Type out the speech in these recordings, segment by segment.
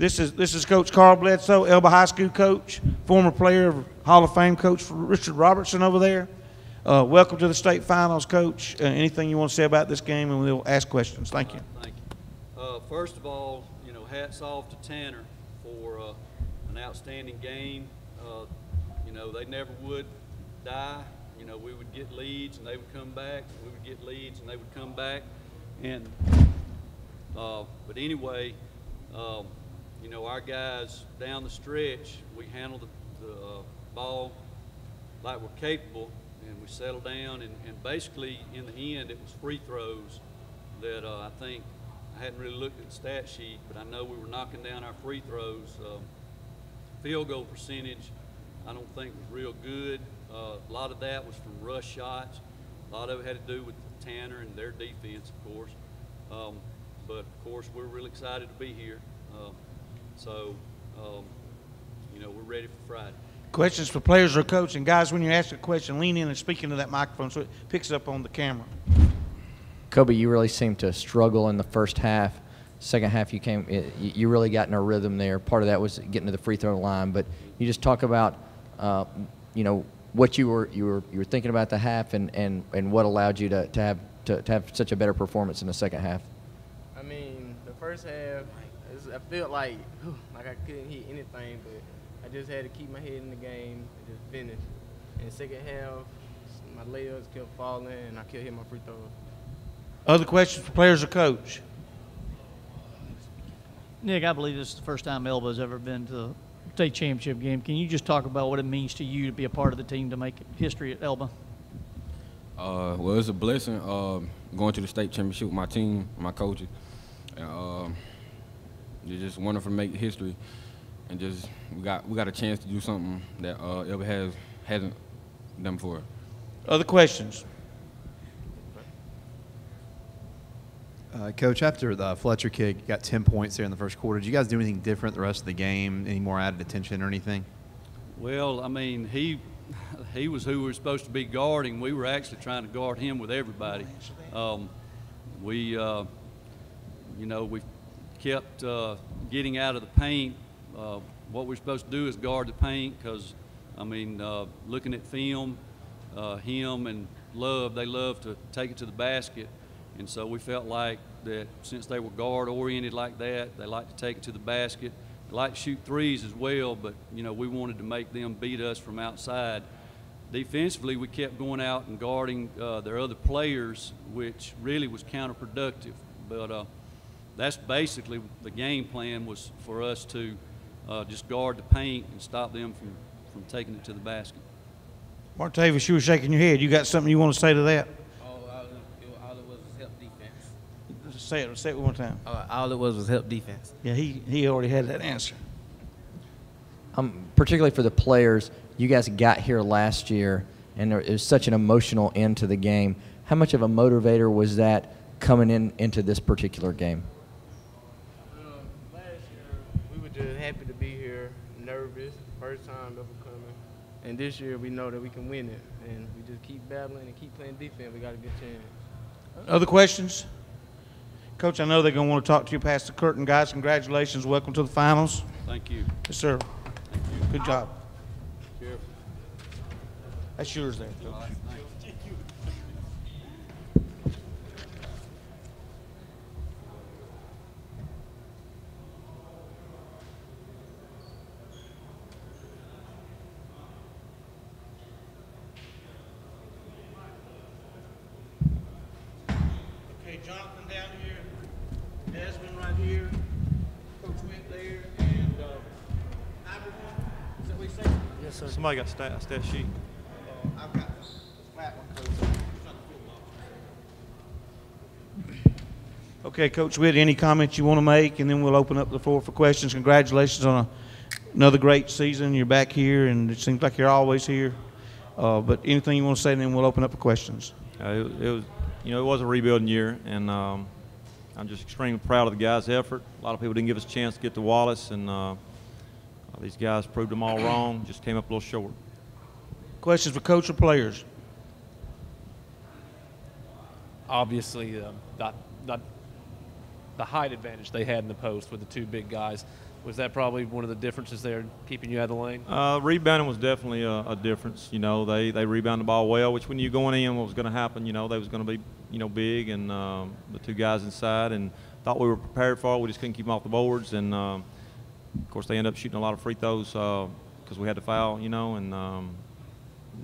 This is Coach Carl Bledsoe, Elba High School coach, former player, Hall of Fame coach Richard Robertson over there. Welcome to the state finals, Coach. Anything you want to say about this game, and we'll ask questions. Thank you. Thank you. First of all, hats off to Tanner for an outstanding game. They never would die. We would get leads and they would come back. We would get leads and they would come back. And but anyway, our guys down the stretch, we handled the ball like we're capable, and we settled down. And basically, in the end, it was free throws that I think I hadn't really looked at the stat sheet, but I know we were knocking down our free throws. Field goal percentage, I don't think was real good. A lot of that was from rush shots. A lot of it had to do with Tanner and their defense, of course. But of course, we're really excited to be here. We're ready for Friday. Questions for players or coach? And guys, when you ask a question, lean in and speak into that microphone so it picks up on the camera. Kobe, you really seemed to struggle in the first half. Second half, you really got in a rhythm there. Part of that was getting to the free throw line. But you just talk about, what you were thinking about the half and what allowed you to have such a better performance in the second half. I mean, the first half, I felt like I couldn't hit anything, but I just had to keep my head in the game and just finish. In the second half, my layups kept falling and I kept hitting my free throws. Other questions for players or coach? Nick, I believe this is the first time Elba's ever been to the state championship game. Can you just talk about what it means to you to be a part of the team to make history at Elba? Well, it's a blessing going to the state championship with my team, my coaches. It's just wonderful to make history, and just we got a chance to do something that Elba hasn't done before. Other questions? Coach, after the Fletcher kick, you got 10 points there in the first quarter. Did you guys do anything different the rest of the game? Any more added attention or anything? Well, I mean, he was who we were supposed to be guarding. We were actually trying to guard him with everybody. We kept getting out of the paint. What we're supposed to do is guard the paint because, looking at film, him and Love, they love to take it to the basket. And so we felt like that since they were guard-oriented like that, they like to take it to the basket. They like to shoot threes as well, but, we wanted to make them beat us from outside. Defensively, we kept going out and guarding their other players, which really was counterproductive. But that's basically the game plan, was for us to just guard the paint and stop them from taking it to the basket. Martavis, you were shaking your head. You got something you want to say to that? All it was help defense. Say it one more time. All it was help defense. Yeah, he already had that answer. Particularly for the players, you guys got here last year, and it was such an emotional end to the game. How much of a motivator was that coming into this particular game? Last year, we were just happy to be here, nervous, first time ever coming. And this year, we know that we can win it, and we just keep battling and keep playing defense. We got a good chance. Other questions? Coach, I know they're going to want to talk to you past the curtain. Guys, congratulations. Welcome to the finals. Thank you. Yes, sir. Thank you. Good job. Cheers. That's yours there, Coach. All right, thanks. Okay, Jonathan down here, Desmond right here, Coach Witt there, and everyone. Is that what you say? Yes, sir. Somebody got stat sheet. I've got this flat one, Coach. Okay, Coach Witt, any comments you want to make, and then we'll open up the floor for questions. Congratulations on another great season. You're back here, and it seems like you're always here. But anything you want to say, and then we'll open up for questions. It was a rebuilding year, and I'm just extremely proud of the guys' effort. A lot of people didn't give us a chance to get to Wallace, and these guys proved them all wrong, just came up a little short. Questions for coach or players? Obviously, the height advantage they had in the post with the two big guys. Was that probably one of the differences there, keeping you out of the lane? Rebounding was definitely a difference. You know, they rebounded the ball well, which when you're going in, what was going to happen, you know, they was going to be, you know, big, and the two guys inside, and thought we were prepared for it. We just couldn't keep them off the boards, and of course they ended up shooting a lot of free throws because we had to foul, you know, and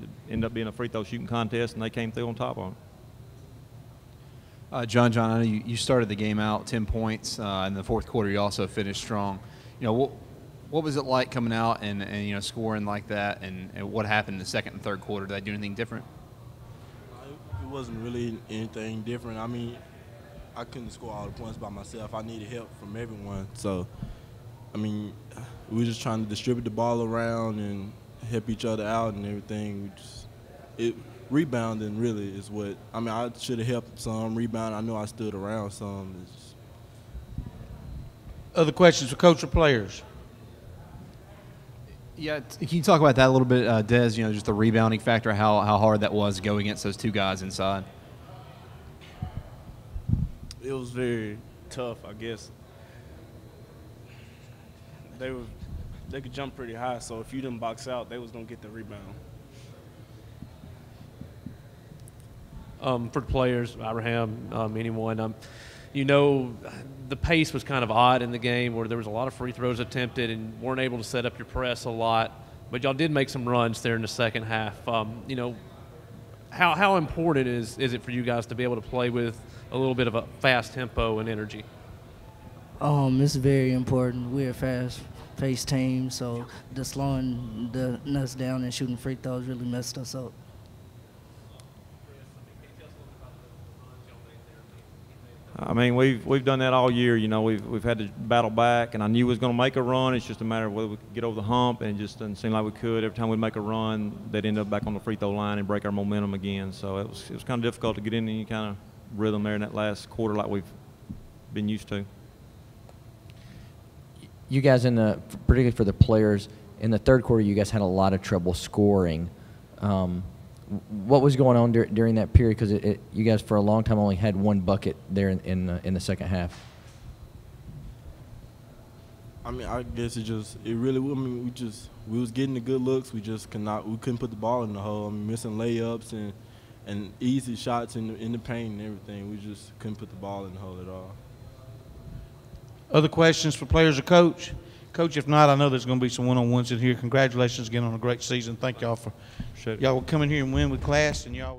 it ended up being a free throw shooting contest, and they came through on top of it. John, I know you started the game out 10 points. In the fourth quarter, you also finished strong. You know, what was it like coming out and you know, scoring like that, and what happened in the second and third quarter? Did I do anything different? It wasn't really anything different. I mean, I couldn't score all the points by myself. I needed help from everyone. So, I mean, we were just trying to distribute the ball around and help each other out and everything. Rebounding really is what, I mean, I should have helped some rebound. I know I stood around some. Other questions for coach or players? Yeah, can you talk about that a little bit, Des? You know, just the rebounding factor, how hard that was to go against those two guys inside. It was very tough, I guess. They could jump pretty high, so if you didn't box out, they was gonna get the rebound. For the players, Abraham, anyone, you know, the pace was kind of odd in the game where there was a lot of free throws attempted and weren't able to set up your press a lot, but y'all did make some runs there in the second half. You know, how important is it for you guys to be able to play with a little bit of a fast tempo and energy? It's very important. We're a fast-paced team, so the slowing us down and shooting free throws really messed us up. I mean, we've done that all year. You know, we've had to battle back, and I knew we was going to make a run. It's just a matter of whether we could get over the hump, and it just doesn't seem like we could. Every time we'd make a run, they'd end up back on the free throw line and break our momentum again. So it was kind of difficult to get in any kind of rhythm there in that last quarter like we've been used to. You guys, particularly for the players, in the third quarter, you guys had a lot of trouble scoring. What was going on during that period? Because you guys, for a long time, only had one bucket there in the second half. I mean, I guess it really. I mean, we was getting the good looks. We couldn't put the ball in the hole. I mean, missing layups and easy shots in the paint and everything. We just couldn't put the ball in the hole at all. Other questions for players or coach? Coach, if not, I know there's going to be some one-on-ones in here. Congratulations again on a great season. Thank y'all for y'all coming here and win with class, and y'all.